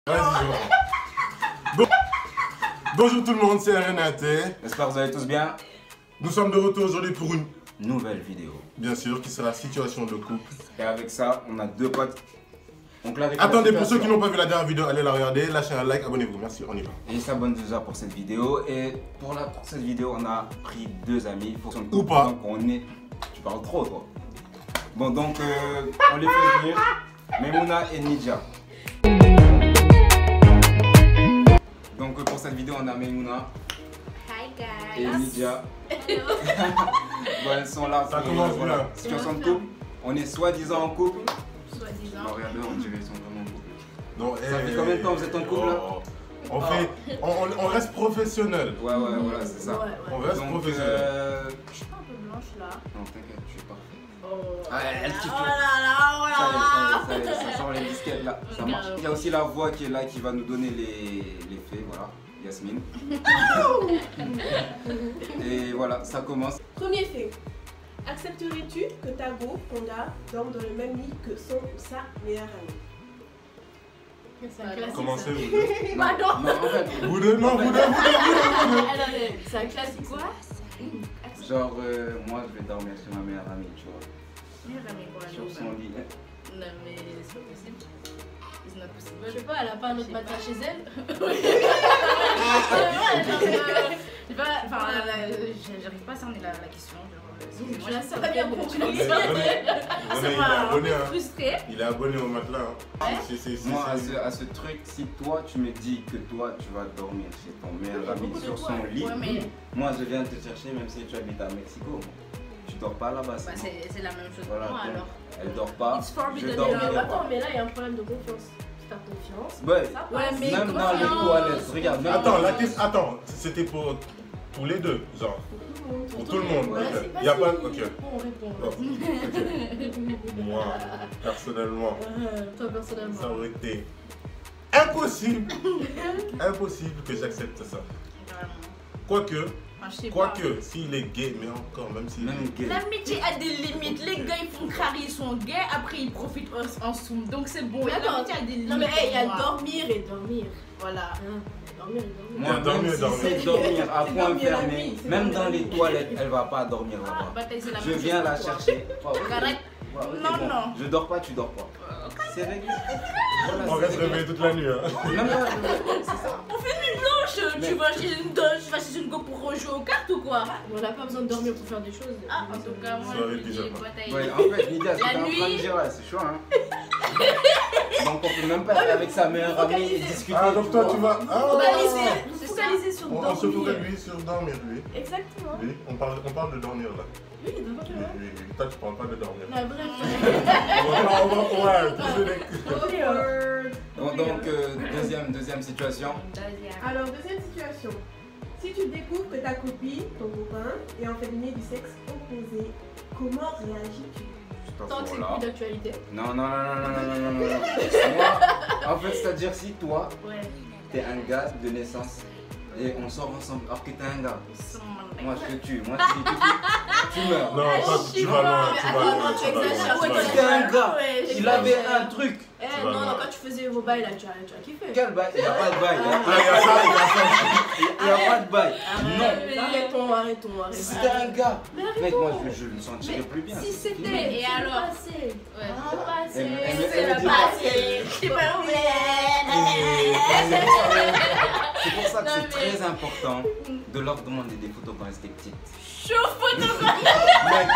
Vas-y, bon. Bonjour tout le monde, c'est Renaté. J'espère que vous allez tous bien. Nous sommes de retour aujourd'hui pour une Nouvelle vidéo. bien sûr, qui sera situation de couple. Et avec ça, on a deux potes. Donc là, Attendez, pour ceux qui n'ont pas vu la dernière vidéo, allez la regarder, lâchez un like, abonnez-vous. Merci, on y va. Et ils s'abonnent déjà pour cette vidéo. Et pour cette vidéo, on a pris deux amis. Ou pas. Donc on est... Tu parles trop, toi. Bon, donc on les fait venir. Memouna et Nidia. Donc pour cette vidéo, on a Memouna Hi et guys. Nidia. Bon, elles sont là Ça pour commence voilà, bien. situation de couple. On est soi-disant en couple. Soi-disant. Bon, regardez, on dirait qu'ils sont vraiment en couple. Non, Ça fait combien de temps vous êtes en couple là? On fait, on reste professionnel. Ouais, voilà, c'est ça. On reste Donc, professionnel. Je suis un peu blanche là. Non, t'inquiète, je suis parfait. Oh, Ah, elle kiffe. oh là là, oh là là. Ça sort les disquettes là, ça marche. Il y a aussi la voix qui est là qui va nous donner les faits, voilà, Yasmine. Et voilà, ça commence. Premier fait. Accepterais-tu que ta go, ton gars, dorme dans le même lit que son ou sa meilleure amie? C'est un classique. Commencez, ça. vous deux. Bah non. Non, en fait, Vous deux, non, vous deux. C'est un classique quoi? genre, moi je vais dormir chez ma meilleure amie, tu vois. Meilleure amie quoi? Sur son lit. Non mais c'est pas possible. It's not possible. Je sais pas, elle a pas un autre matelas chez elle. J'ai pas, enfin, j'arrive pas à cerner la question. Moi, Tu la sais sors pas bien bien, compris. René, il est abonné, hein. Frustrée. Il est abonné au matelas. Hein. Moi, à ce truc, si toi tu me dis que toi tu vas dormir chez ton meilleur ami sur son lit, Ouais, mais moi je viens te chercher même si tu habites à Mexico. Tu dors pas là-bas, bah, c'est la même chose Voilà, pour moi donc, alors. elle dort pas, It's forbidden. je dormirai Attends, pas. mais là, il y a un problème de confiance. Si t'as confiance, Ouais, ça Ouais, passe. mais même dans les confiance. toilettes, regarde. même Attends, dans- attends, c'était pour les deux, genre. Pour tout le monde. Ouais, Ok. Il y a pas. Ok. On répond. Oh, ok. Moi, personnellement, Toi personnellement. ça aurait été impossible. Impossible que j'accepte ça. Vraiment. Quoique, Enfin, je sais pas. quoique, s'il est gay, mais encore, même s'il Même est gay. L'amitié a des limites. Les gars ils font crari, ils sont gays, après ils profitent en soum. Donc c'est bon. Mais attends, L'amitié a des limites. non mais hey, il y a pour moi. dormir et dormir. Voilà. Dormir et dormir. Moi, dormir, même dormir. si c'est dormir à C'est point dormir la fermé, nuit, c'est même dormir dans la les nuit. toilettes, elle va pas dormir Ah, là-bas. bah, c'est la Je même viens chose la pour toi. chercher. Oh, ok, Arrête. bon. Ouais, ok, Non, bon. non. Je dors pas, tu dors pas. C'est réglé. Voilà, On c'est reste réglé. réveillé toute la nuit. Hein. Non, non, c'est ça. On fait une nuit blanche. Mais- Tu vas chez une go pour rejouer aux cartes ou quoi? On n'a pas besoin de dormir pour faire des choses. Ah, en tout cas, moi, Ça aurait j'ai déjà une pas. boîte à Ouais, idées. en fait, Nidia, ce que La t'es en train de nuit. dire là, c'est chaud, hein. Donc, on peut même pas être avec sa meilleure amie et discuter. Ah, donc toi, tu vas. Ah, Focaliser sur on se dormir. focalise sur dormir, lui. Exactement. Lui, on parle de dormir là. Oui, dormir. Oui. Toi, tu parles pas de dormir. Non, bref. Ouais, poser des- Bon, donc, deuxième situation. Alors, deuxième situation. Si tu découvres que ta copine, ton copain, est en féminin du sexe opposé, comment réagis-tu? Tant que c'est Voilà. plus d'actualité. Non. Moi, en fait, c'est-à-dire si toi, Ouais. t'es un gars de naissance et on sort ensemble alors que t'es un gars, moi je te tue. Moi, tu meurs. Non, toi, tu vas loin, tu vas loin, tu vas loin, tu vas Toi, loin. t'es un gars. Ouais, Il avait un truc. Eh, Tu vas non, loin. non, quand tu faisais vos bails là, tu as kiffé. Quel bail? Il n'y a pas de bail. Ah, il y a ça, il y a ça. Il n'y a pas de bail. Non. Arrêtons. Si c'était un gars, mec, moi je me sentirais plus bien. Si C'est fini. c'était. Et alors? Ouais, Ah, c'est pas assez. Elle me dit pas. C'est pas C'est pour ça que Non, c'est mais- très important de leur demander des photos quand elles étaient petites. chaud photo. Mec,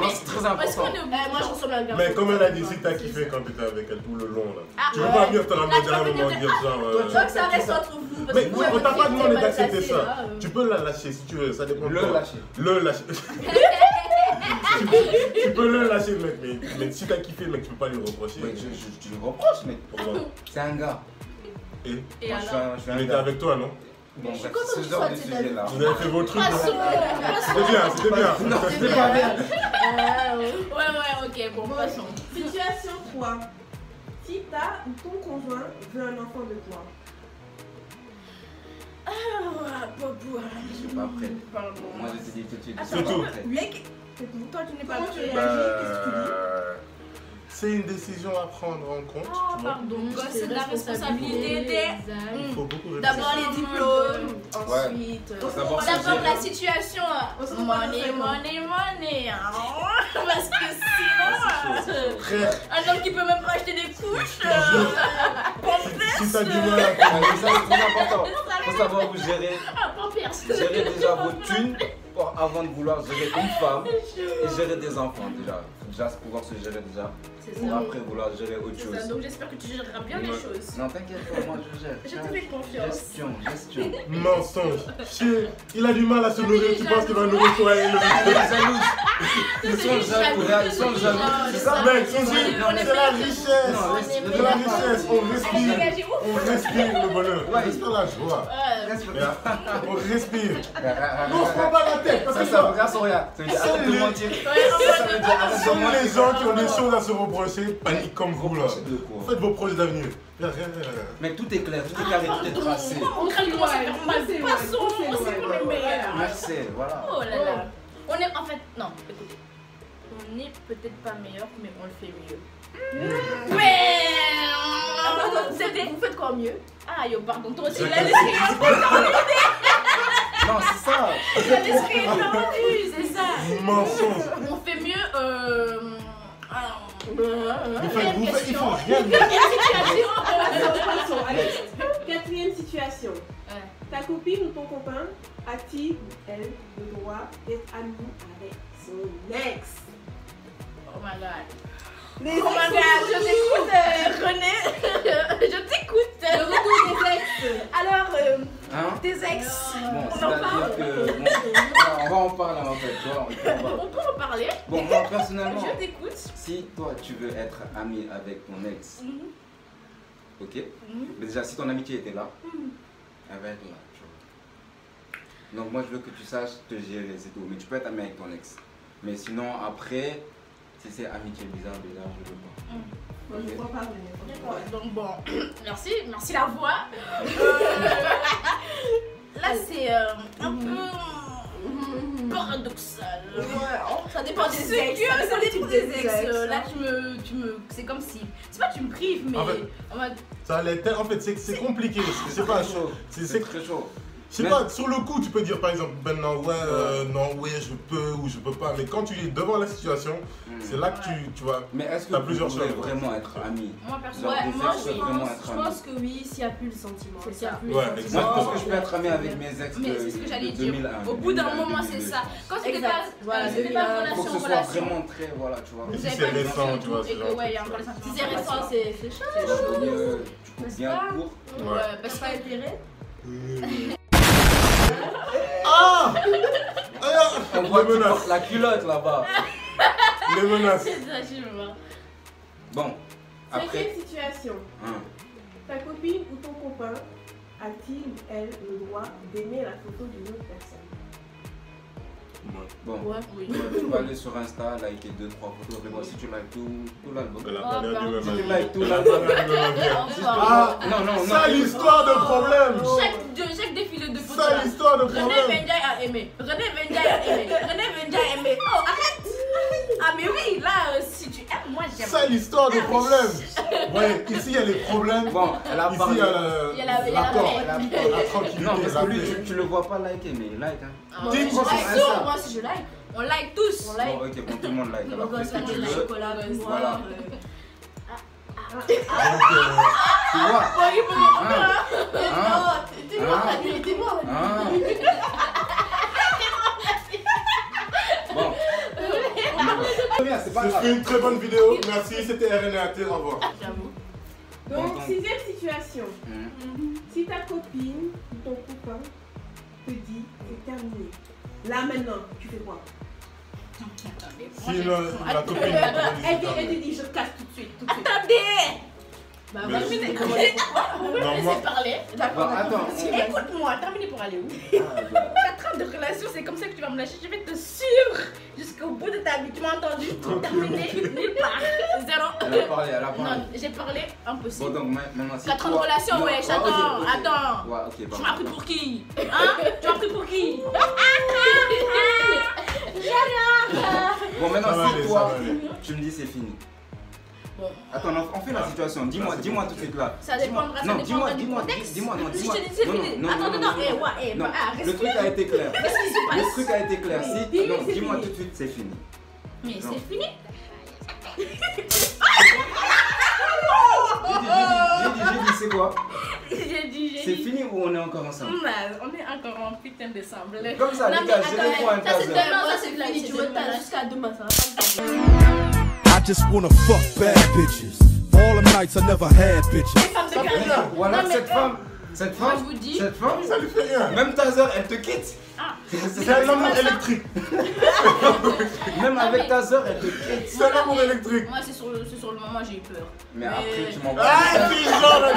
non, c'est très Est-ce qu'on important. est Moi, je ressemble à un garçon. Mais comme elle a dit, si t'as kiffé quand t'étais avec elle tout le long là. Ah, Tu veux ouais. pas venir te la Là, mettre tu vas à un moment venir dire genre. Je vois que ça reste entre vous. parce Mais que oui, moi, on t'a votre pas fille, demandé t'es mal d'accepter placée, ça. là, Tu peux la lâcher si tu veux, ça dépend de Le toi. lâcher. Le lâcher. Tu peux le lâcher, mec, mais si t'as kiffé, mec, tu peux pas lui reprocher. Ouais, je lui reproche, mec. Pourquoi C'est un gars. Et Et Moi, alors? je suis il un était gars. avec toi, non? Bon, Je suis bref, contente ce qu'il genre soit de de cet sujet-là. Vous avez fait vos trucs, non? Passons. C'était bien, c'était bien. Non, c'était pas bien. Ouais, ok, bon, passons. Situation 3. Si ta ou ton conjoint veut un enfant de toi. Je suis pas prêt. Moi, je te dis tout de suite. je suis C'est pas tout. prêt. Mec, toi tu n'es pas Comment tu prêt. réagis? Qu'est-ce que tu dis? c'est une décision à prendre en compte. Oh, tu vois. pardon, c'est de la responsabilité des. Il faut beaucoup réfléchir. D'abord les diplômes, ensuite. D'abord, D'abord la situation. Money, money, money. Hein. Parce que sinon. Frère, Un homme qui peut même pas acheter des couches. si t'as du mal à Ah, mais ça, c'est très important. Faut savoir vous gérer. Gérer déjà vos thunes avant de vouloir gérer une femme et gérer des enfants déjà. Faut déjà pouvoir se gérer déjà pour après vouloir gérer autre chose. Donc j'espère que tu géreras bien les choses. Non, t'inquiète pas, moi je gère. Je te fais confiance. Gestion. mensonge. Chier, il a du mal à se nourrir, tu penses qu'il va nourrir toi et le Il est jaloux. Ils sont jaloux, c'est ça? Mec, c'est la richesse. Non, C'est la richesse. On respire le bonheur. On respire la joie. On respire. Non, on se prend pas la tête. Parce que Ça veut dire Soria. Ça veut dire arrête de mentir. Ça veut dire arrête de sont mentir. les gens qui ont des choses à se reprocher, panique comme vous là. De quoi? Faites vos projets d'avenir. Rien. Mec, tout est clair, tout est carré, tout est tracé. On crée commence à faire mal poisson, c'est pour les meilleurs. Merci, voilà. Oh là là. On est en fait. Non, écoutez. On n'est peut-être pas meilleur, mais on le fait mieux. Mais. C'était. Vous faites quoi mieux? Ah, yo, pardon, toi aussi, la description. Non, c'est ça. La description, c'est ça. Mensonge. On fait mieux. Il faut rien dire. Passons. Allez. Quatrième situation. Ta copine ou ton copain a-t-il ou elle le droit d'être ami avec son ex? Oh my god. Les Oh my god, je t'écoute, René. Je t'écoute. Le retour des ex. Alors, tes ex. Bon, On en parle. c'est-à-dire que. On va en parler en fait, tu vois. On peut en parler. Bon, moi personnellement, Je t'écoute. si toi tu veux être ami avec ton ex, ok? Mais déjà, si ton amitié était là, elle va être là, tu vois. Donc moi je veux que tu saches te gérer, c'est tout. Mais tu peux être ami avec ton ex. Mais sinon après, si c'est amitié bizarre, je veux pas. Moi, je ne crois pas venir. D'accord, donc bon, merci la voix. Là c'est un peu paradoxal. Ça dépend des C'est ex. que ça dépend des ex. Là, Là tu me, c'est comme si, c'est pas tu me prives mais En fait, en mode, Ça allait en fait, c'est compliqué. C'est pas chaud. C'est très chaud. Je sais pas, sur le coup, tu peux dire par exemple, ben non, ouais, je peux ou je peux pas. Mais quand tu es devant la situation, c'est là que tu vois. Mais est-ce que T'as vous plusieurs pouvez choses. vraiment être amis? moi perso. Genre, Ouais, des moi ex je peuvent vraiment pense, être je amis. pense que oui, s'il n'y a plus le sentiment. C'est S'il y a ça. plus Ouais, le exactement. Moi, je pense que je peux sentiment, être ami avec mes ex Mais c'est ce que j'allais de dire. 2001. Au bout d'un 2001, moment, c'est 2002. ça. Quand c'était Exact. pas, Voilà, c'était pas 2001. Faut que ce relation, soit relation. vraiment très, voilà, tu vois. Et Vous si avez c'est pas de récent, relation tu vois, et c'est que genre. ouais, il y a encore les Si sentiments. c'est récent, c'est chaud. Tu coupes bien court. Ouais, parce Pas que intérêt. Ah On voit Les que tu menaces. portes la culotte là-bas. Les menaces. c'est ça, je me vois. Bon, après. Cinquième situation. Hein. Ta copine ou ton copain a-t-il ou elle le droit d'aimer la photo d'une autre personne? Bon, Ouais, oui. tu peux aller sur Insta, liker 2-3 photos, mais bon, si tu likes tout l'album. Elle a pas l'air du même Si tu avis. likes tout Elle a l'album. pas l'air du même avis. Enfin, Non, Ça l'histoire de problème. chaque défilé de photos. Ça là, l'histoire de René problème. Benjay a aimé. René Benjay a aimé. René Benjay a aimé. Oh, arrête. Ah, mais oui, là, si tu aimes, moi j'aime. Ça l'histoire de problème. Ouais, ici il y a les problèmes. Bon, elle a Ici parlé. Il y a la l'accord, paix. la tranquillité. Non, parce la que lui, paix. tu le vois pas liker, mais il like. Hein. Ah, Dis, je moi, like c'est tout. ça. Moi aussi je like. On like tous. On like. Bon, ok, bon, tout le monde like. Alors, On qu'est-ce que va tu faire du veux? chocolat, plus Voilà. noir. Donc, Tu vois? Bon, il faut me Hein? T'es mort la nuit, t'es mort la nuit. Bon. C'est pas ce grave. fut une très bonne vidéo. Merci, c'était RNAT. Au revoir. J'avoue. Donc, Bon, sixième situation. Hum. Si ta copine ou ton copain te dit c'est terminé, là maintenant, tu fais quoi? Attendez. Si la copine. Elle te dit je casse tout de suite. Attendez. Bah, Mais- vas-y, Terminez. comment Non, Laissez moi- parler. Bon, attends. Écoute-moi, terminez pour aller où? Ah, bah. 4 ans de relation, c'est comme ça que tu vas me lâcher. Je vais te suivre jusqu'au bout de ta vie. Tu m'as entendu? Terminé, nulle part. Zéro. Elle a parlé, elle a parlé. Non, j'ai parlé, Bon, impossible. donc maintenant, si 4 ans de toi- relation, Non, ouais, ok, j'attends, ok. attends. Ouais, ok, Tu pardon. m'as pris pour qui? Hein? Tu m'as pris pour qui? Bon, maintenant, Ça va aller, si ça toi, va aller. tu me dis c'est fini. Bon. Attends, on fait la situation. Dis-moi tout de suite là. Ça dépendra, ça dépendra du contexte. Dis-moi. Si je te dis c'est fini. Attends, Le truc a été clair. Qu'est-ce qui se passe? Le truc a été clair. Si, non, dis-moi tout de suite, c'est fini. Mais c'est fini. J'ai dit, c'est quoi? J'ai dit. C'est fini ou on est encore ensemble? On est encore en putain de semble. Comme ça, les gars, je réponds à un Ça c'est taser. demain, ça c'est fini. Tu veux jusqu'à demain, ça va pas. I just wanna fuck bad bitches. For all the nights I never had bitches. Voilà, cette femme, je vous dis, Ça lui fait rien. même Taser, elle te quitte. C'est un amour électrique. Même avec Taser, elle te quitte. C'est un amour électrique. moi c'est sur le moment j'ai eu peur. Mais après, tu m'envoies. Ah, c'est genre. Non,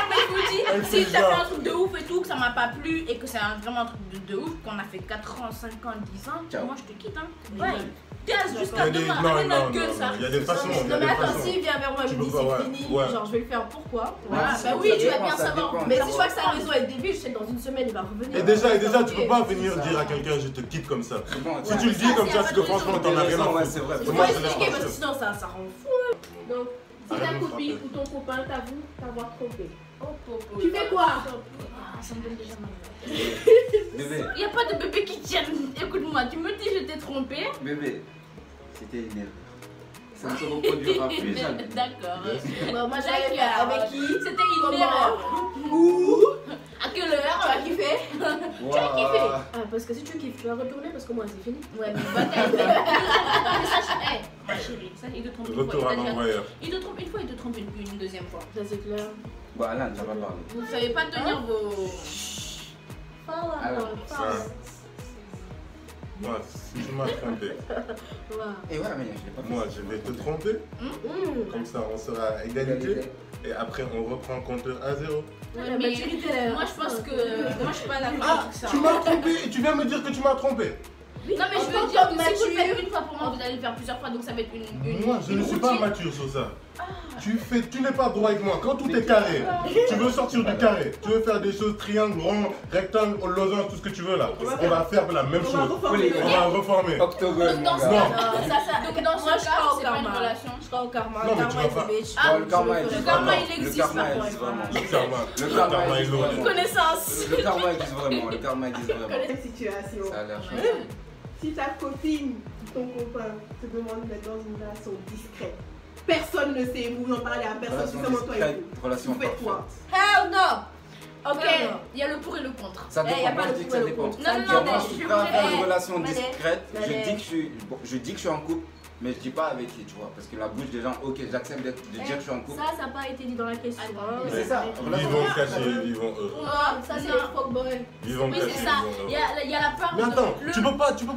mais je vous dis, Elle fait si t'as fait genre. un truc de ouf et tout, que ça m'a pas plu et que c'est vraiment un truc de ouf, qu'on a fait 4 ans, 5 ans, 10 ans, Ciao. moi je te quitte, hein. Ouais, gaz Il y jusqu'à a des- demain, non, ramène non, notre gueule, non, ça. il y a des façons. Il y Non a mais des attends, façons. s'il vient vers moi et Tu me dit peux pas, c'est fini, ouais. genre je vais le faire pourquoi? Voilà, Ouais, bah ça oui, tu vas dépend, bien ça savoir. dépend. Mais si je vois que sa raison est débile, je sais que dans une semaine il va revenir. Et déjà, tu peux pas Ok, venir c'est ça. dire à quelqu'un je te quitte comme ça. C'est bon, Si tu le dis comme ça, c'est que franchement t'en as rien à Ouais, foutre. c'est vrai. Il Pour faut moi, c'est expliquer parce que n'importe sinon ça rend fou. Donc, si Arrête ta de me copine frapper. ou ton copain t'avoue t'avoir trompé, Oh, tu fais quoi? Ça me donne déjà mal. Bébé, Il n'y a pas de bébé qui tienne. Écoute-moi, tu me dis je t'ai trompé. bébé, c'était une erreur. Ça ne se reproduira plus jamais. D'accord. Bah, moi j'allais faire avec qui? C'était une Comment? erreur. Où? À quelle heure? Tu as kiffé? Wow. Ah parce que si tu kiffes, tu vas retourner parce que moi c'est fini. Ouais, mais bataille. Mais sache, ma chérie, ça, il te trompe une fois. Retour à l'envoyeur. Il te trompe une fois, il te trompe une deuxième fois. Ça c'est clair. Bon, Alan, tu vas parler. Vous ne savez pas tenir vos. Alors, Moi, si tu m'as trompé, et ouais, mais je l'ai pas fait. moi je vais te tromper. Comme ça, on sera à égalité. Et après, on reprend compteur à 0. Ouais, la maturité là. Moi, je pense que. Moi, je suis pas d'accord Ah, avec ça. tu m'as trompé et tu viens me dire que tu m'as trompé. Non, mais je veux dire que si vous le faites une fois pour moi, vous allez le faire plusieurs fois, donc ça va être une. Moi, je ne suis pas routine. mature sur ça. Tu n'es pas droit avec moi. Quand tout est carré, tu veux sortir du carré, tu veux faire des choses triangle, rond, rectangle, losange, tout ce que tu veux là. On va faire la même chose. On va reformer. Octogone, mon Donc, dans ce gars. cas, donc dans ce Moi, je cas, crois au c'est pas une karma. relation. Je crois au karma. Non, mais Le tu karma vas is a pas. bitch. Ah, le karma le existe karma, vraiment. il existe, Le karma par existe contre. vraiment. Le karma est lourd. Connaissance. Le karma existe vraiment. Le karma existe vraiment. Quelle situation? Ça a l'air chaud. Si ta copine ou ton copain te demande d'être dans une relation discrète, personne ne sait, vous n'en parlez à personne, c'est Relation seulement toi et discrète, vous. relation Vous faites quoi? parfaite. Hell no! Ok, il y a le pour et le contre. Ça Eh, y a dépend, pas moi je de dis que pour et ça le dépend. contre. Non, non, Genre, non, moi mais je suis je prêt à faire une voudrais- relation Mané. discrète. Mané. Je dis que je suis en couple, mais je dis pas avec qui, tu vois. Parce que la bouche des gens, ok, j'accepte de dire que je suis en couple. Ça n'a pas été dit dans la question. Attends, hein. C'est ça. Vivons cachés, vivons heureux. Ah, ça c'est le fuckboy. Vivons Oui, cachés, c'est ça. vivons Il heureux. y a la peur. Mais attends, le- tu peux pas dire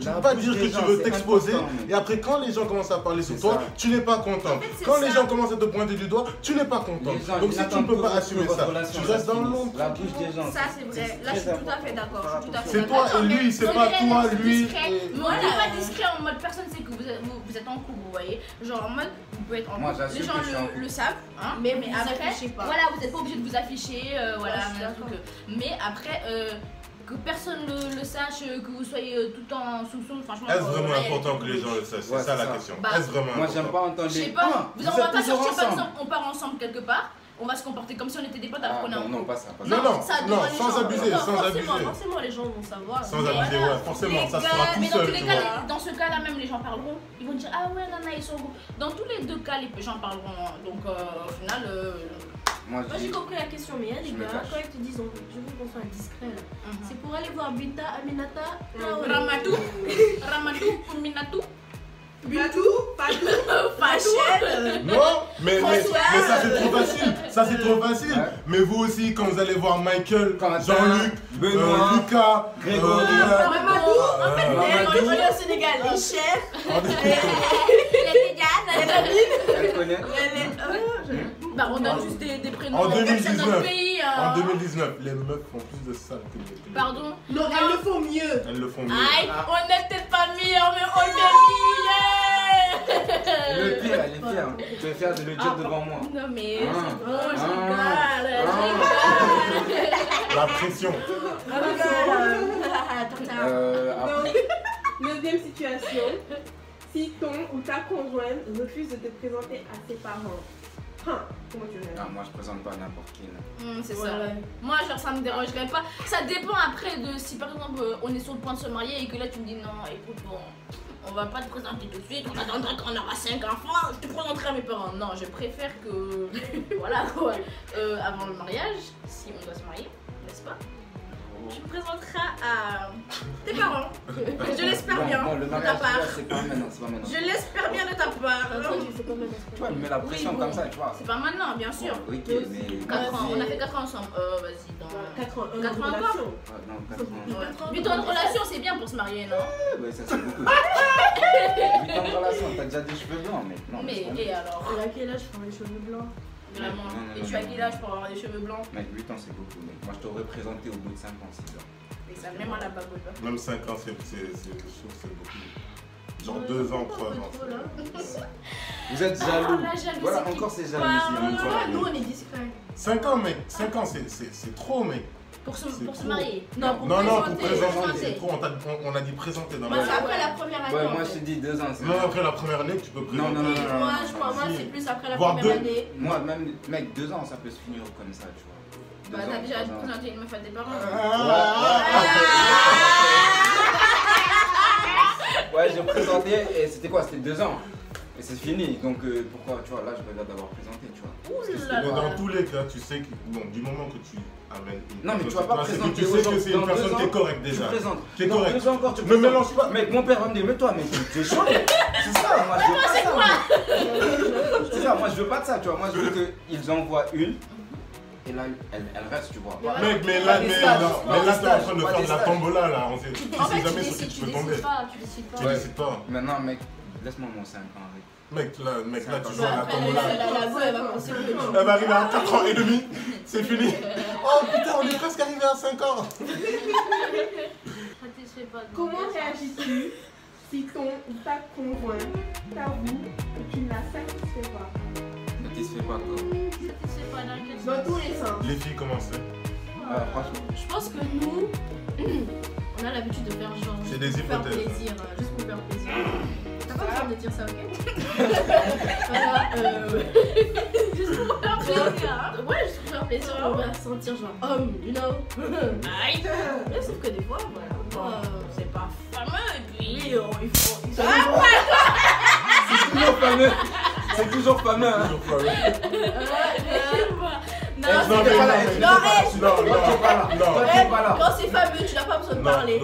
La bouche que des tu gens, veux c'est t'exposer important, mais- et après quand les gens commencent à parler sur C'est toi, ça. tu n'es pas content. c'est Quand les ça. gens commencent à te pointer du doigt, tu n'es pas content. Les gens, Donc ils si tu ne attendent peux que pas votre assumer ça, relation tu se restes dans finisse. l'ombre. La bouche des gens. Ça c'est vrai, là je suis tout à fait d'accord. Je suis tout à fait C'est d'accord. toi et lui, c'est On pas dirait toi, d'être lui. discret. et- Mais on n'est pas discret en mode personne sait que vous êtes en couple, vous voyez. Genre en mode vous pouvez être en Moi, couple. j'assume Les gens que je suis en couple. le savent, hein. Mais vous après, affichez pas. voilà, vous n'êtes pas obligé de vous afficher, voilà. je suis un d'accord. truc, mais après, que personne le sache, que vous soyez tout le temps en soupçon, franchement. Est-ce vraiment ouais, important que les gens le sachent? C'est Ouais, ça c'est la ça. question. Bah, Est-ce vraiment Moi j'aime important? pas entendre Je sais les. pas, Ah, on va pas êtes toujours sortir par ensemble. exemple, on part ensemble quelque part, on va se comporter comme si on était des potes alors Ah, qu'on est en non, couple. pas ça. Pas ça. Non, non, ça non, devant les sans gens. abuser, Non, sans abuser. forcément les gens vont savoir. Sans Mais abuser, voilà. ouais, forcément, ça se Les fera gars, tout mais dans seul, tous les tu cas, vois. dans ce cas-là même, les gens parleront. Ils vont dire ah ouais, Nana, ils sont beaux. Dans tous les deux cas, les gens parleront. Donc au final, Moi Moi je j'ai dis. compris la question, mais il y a des Je me gars, cache. quand ils te disent je veux qu'on soit discret là, c'est pour aller voir Binta, Aminata, Ramadou, Ramadou, Minatou, Fatou, Fachel. Non, mais ça c'est trop facile. Ça c'est trop facile. Ouais. Mais vous aussi, quand vous allez voir Michael, Quentin, Jean-Luc, Benoît, Lucas, Grégory, Mamadou, en fait, Mamadou. on est au Sénégal, les chefs, Les véganes. Elle connaît. Bah on donne juste des prénoms. En de personnes 2019. dans le pays. En 2019, les meufs font plus de salles que les filles. Pardon. non, elles le font mieux. Elles le font mieux. Aïe, on n'est peut-être pas meilleurs, mais on est Le meilleurs. pire, elle est fière. Tu es fière de le dire devant moi. Non mais Ah. c'est bon, je Ah. rigole, je rigole. La pression. Après. Deuxième situation. Si ton ou ta conjointe refuse de te présenter à ses parents, comment tu réagis? Ah, moi je présente pas n'importe qui. C'est ça. Moi, genre, ça me dérangerait pas. Ça dépend après de si par exemple on est sur le point de se marier et que là tu me dis non, écoute, bon, on va pas te présenter tout de suite, on attendra qu'on aura 5 enfants, je te présenterai à mes parents. Non, je préfère que. Voilà quoi. Avant le mariage, si on doit se marier, n'est-ce pas? Tu me présenteras à tes parents. Je l'espère bien Bon, le de ta mariage, part. c'est pas maintenant, c'est pas maintenant. Je l'espère bien de ta part. Tu vois, elle met la pression comme ça, tu vois. C'est pas maintenant, bien sûr. Ok, mais. 4 ans, on a fait 4 ans ensemble. Vas-y, dans 4 ans, 4 ans encore. Ah, non, 4 ans. 8 ans de relation, c'est bien pour se marier, non? Ouais, ça c'est beaucoup. 8 ans de relation, t'as déjà des cheveux blancs, mec. Non, Mais, et alors? Et à quel âge pour les cheveux blancs? Vraiment. Non, Et tu as quel âge pour avoir des cheveux blancs? Mec, 8 ans c'est beaucoup, mec. Moi je t'aurais présenté au bout de 5 ans, 6 ans. Et ça, même à la bague. Même 5 ans, je trouve c'est beaucoup. Genre 2 ans, 3 ans. Vous êtes jaloux. la jalousie Voilà, qui encore c'est parle. jalousie. Nous on est discrets. 5 ans, mec. 5 ans, c'est trop, mec. Pour se trop. marier? Non, pour présenter, présenter. c'est trop. On a dit présenter dans Moi la c'est après la première année. Ouais, en moi je fait. te dis 2 ans. Non, après la première année, tu peux présenter. Non. Moi Si. c'est plus après la Voire première deux. année. Moi, même, mec, 2 ans ça peut se finir comme ça, tu vois. Bah, 2 t'as ans, déjà 3 ans. présenté une meuf à tes parents? Ouais, j'ai présenté et c'était quoi? C'était 2 ans. Et c'est fini, donc pourquoi, tu vois, là je regarde d'avoir présenté, tu vois. Mais dans tous les cas, tu sais que bon, du moment que tu amènes une Non, mais tu vas pas personne, présenter tu sais aux que gens c'est une dans personne 2 ans, qui est correcte Tu déjà. présentes. Qui est Dans correcte. 2 ans encore, tu Ne présentes. mélange pas. Mec, mon père va me dire, mais toi, mec, tu es chaud. C'est ça, moi je veux pas ça. moi. C'est ça, moi je veux pas de ça, tu vois. Moi je veux qu'ils envoient une. Et là, elle reste, tu vois. Mec, mais là, t'es en train de faire de la tombola là. Tu sais jamais sur qui tu peux tomber. Tu décides pas. Tu décides pas. Maintenant, mec, laisse-moi mon 5 ans avec. Mec, là, tu joues Bah, à la après, tombola. la voix elle va commencer le jeu. Elle va arriver à 4 ans et demi. C'est fini. Oh putain, on est presque arrivé à 5 ans. Comment réagis-tu si ton ou ta conjointe t'avoue que tu ne la satisfais pas? Satisfait pas, quoi. Dans tous les sens. Les filles commencent. Franchement. Je pense que nous, on a l'habitude de faire genre. C'est des pour faire hypothèses. plaisir, juste pour faire plaisir. T'as pas besoin de dire ça, ok? Voilà, juste pour faire plaisir. Ouais, juste pour faire plaisir, on va se sentir genre homme, you know. Aïe! Mais sauf que des fois, voilà. C'est pas fameux et puis. Oui, il faut. C'est toujours fameux. C'est toujours fameux, hein. Toujours pas, ouais. Non, Non, c'est mais pas non, Quand c'est fameux, tu n'as pas besoin de parler.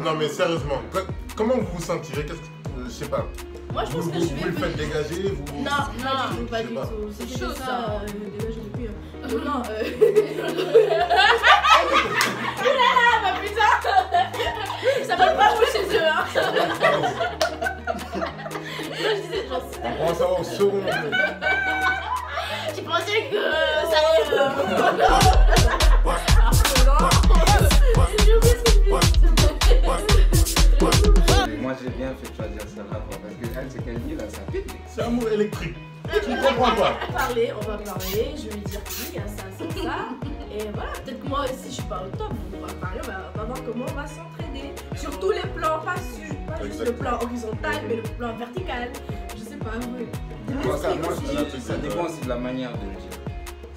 Non, mais sérieusement, comment vous vous sentirez? Qu'est-ce que. Je sais pas. Moi, je pense que je Vous le vais. faites dégager? Vous. Non, Pas je du sais pas. tout. C'est C'est chaud, ça. ça. Dégagez depuis. Non, Ah bah putain! Ça va pas jouer chez eux, hein! Moi, je disais, genre, On prend ça au second. tu pensais que ça allait. Moi j'ai bien fait de choisir celle-là, quoi, parce que elle, c'est qu'elle dit là, ça pique. C'est amour électrique. Tu ne comprends pas. on va parler, je vais lui dire oui, il y a ça, ça. Et voilà, peut-être que moi aussi je suis pas au top, on va parler, on va voir comment on va s'entraider. Sur tous les plans, pas juste le plan horizontal, mais le plan vertical. Je sais pas, oui. Moi, ça dépend aussi de la manière de le dire.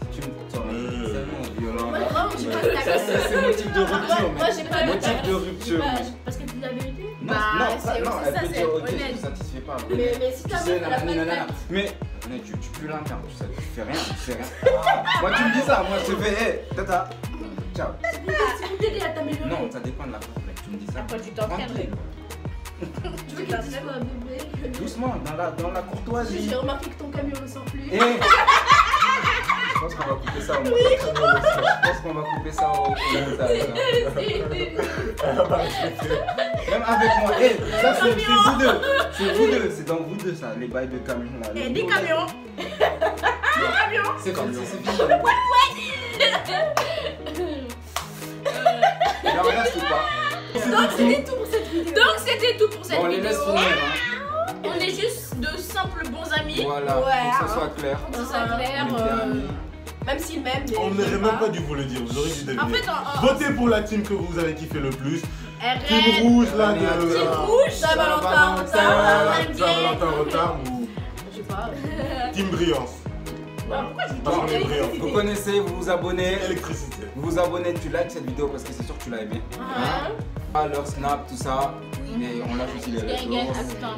Si tu me sens tellement violent, Moi, là, vraiment, j'ai pas de ça c'est motif de rupture, Moi, j'ai pas de motif de rupture. Parce que tu dis la vérité. Non, Bah, c'est non, ça, elle peut c'est dire ok, honnête. je te satisfais pas. Mais si Tu ta sais, meuf, elle a pas de nanana. tact. Mais tu pues l'interne, tu fais rien, tu fais rien. Moi tu me dis ça, moi je fais hé, tata, ciao. C'est pour t'aider à t'améliorer. Non, ça dépend de la fois, mec, tu me dis ça. Après, tu t'entraînerais. Tu veux qu'il dise quoi, bébé? Doucement, dans la courtoisie. J'ai remarqué que ton camion ne sort plus. Eh, je pense qu'on va couper ça au montage. Je pense qu'on va couper ça au montage. Même avec moi. Eh, ça c'est vous deux. C'est vous deux. C'est dans vous deux ça, les bails de camion là. Et des camions! C'est comme ça, c'est fini. Il en reste ou pas? Donc c'était tout pour cette vidéo. Donc, c'était tout pour cette Bon, on les vidéo. laisse finir. Hein. On est juste de simples bons amis. Voilà, Ouais, pour que ça soit clair. Pour que ça soit clair. On était amis. Même s'il m'aime, mais On je n'aurait l'aime même pas dû vous le dire, vous aurez dû En deviner. fait, Votez pour la team que vous avez kiffé le plus. Team rouge là de. Team rouge, Saint-Valentin, Saint-Valentin retard ou. Je sais pas. Team brillance. Parce qu'on est brillant. Vous connaissez, vous vous abonnez. Électricité. Vous vous abonnez, tu likes cette vidéo parce que c'est sûr que tu l'as aimé. Ah, leur snap, tout ça. Et on lâche aussi les réseaux.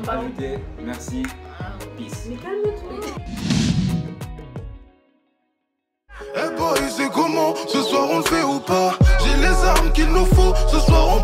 Ajoutez, merci. Peace. Mais calme-toi. Eh boy, c'est comment? Ce soir on le fait ou pas? J'ai les armes qu'il nous faut, ce soir on